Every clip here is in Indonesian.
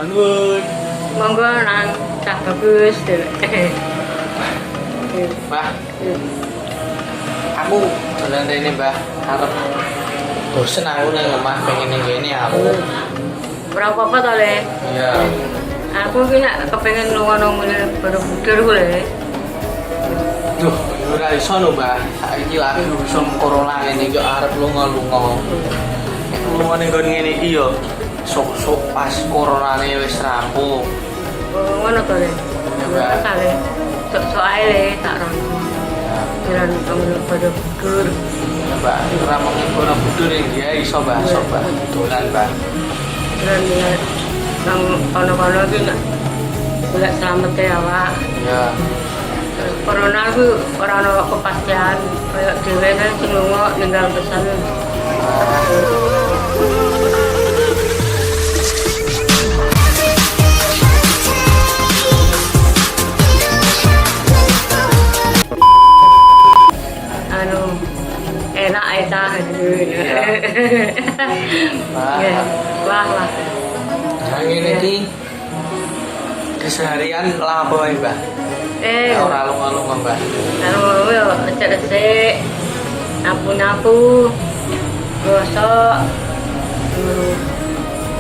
Nuwun. Monggo nang cah bagus deh. Mbah, aku dolan rene Mbah, arep bosen aku nang omah pengen ning kene aku. Ora apa-apa to, Le. Iya. Aku ki nek kepengin lunga nang Borobudur ku, Le. Duh, ora iso lho Mbah. Saiki lagi urusan corona ngene iki arep lunga-lunga. Nek lunga ning nggon ngene iki yo sok-sok pas coronane wis rampung. Oh, ngono to, Le. Mbah. Sale. Sok-sok ae, Le, tak rono. Jalan nang Borobudur. Mbah, ora mung Borobudur ya iso Mbah, sok Mbah. Dolan Mbah. Jalan nang kono-kono ki nek golek slamete awak. Iya. Corona ku ora ono kepastian, kaya dhewe kan sing lunga ninggal pesan. Anu enak eta. Wah, wah. Nah, ngene iki keseharian lah apa wae, Mbah? Ora lunga-lunga, Mbah. Anu yo resik-resik. Nyapu-nyapu. Gosok.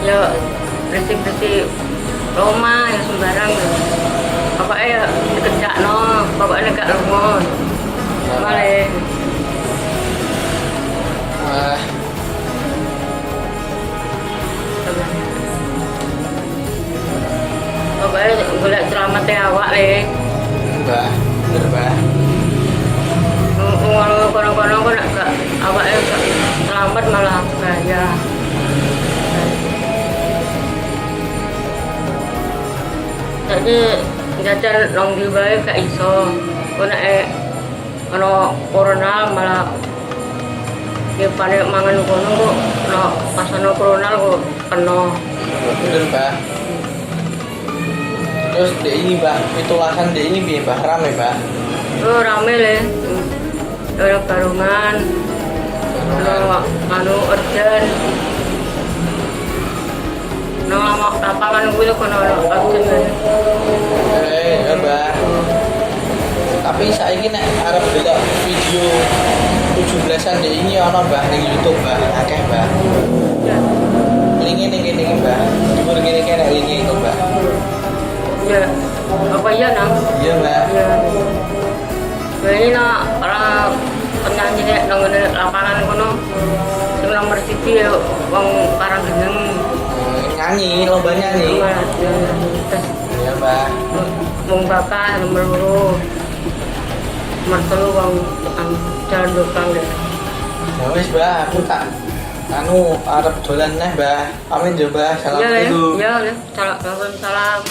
Yo bersih-bersih rumah ya sembarang. Pokoknya ya dikerjakno, pokoknya gak lunga. Male. Wah, Pokoknya golek selamatnya awak le. Mbah, bener Mbah. Ngono kono-kono kok nek gak awake gak selamat malah bahaya. Jadi jajan nang ndi wae gak iso. Kok nek ono corona malah ya paling mangan kono kok pas ono corona kok kena. Bener Mbah. Terus dek ini Mbah, pitulasan dek ini piye Mbah? Rame Mbah? Oh rame le. Ada barungan. Ada anu urgen. Nang lapangan kuwi kono urgen le. Ya Mbah. Tapi saiki nek arep delok video 17-an dek ini ono Mbah ning YouTube Mbah, akeh Mbah. Ya. Linke ning kene iki Mbah. Dhuwur kene kene linke itu Mbah. Ya. Apa ya nang? Iya Mbah. Ya. Ini nak para penyanyi nek nang lapangan kono sing nomor 1 ya wong Karanggeneng. Nyanyi, lomba nyanyi. Iya Mbah. Wong bapak nomor 2. Nomor 3 wong jalan dokang deh. Ya wis Mbah, aku tak anu arep dolan neh Mbah. Pamit yo Mbah. Assalamualaikum. Ya, salam.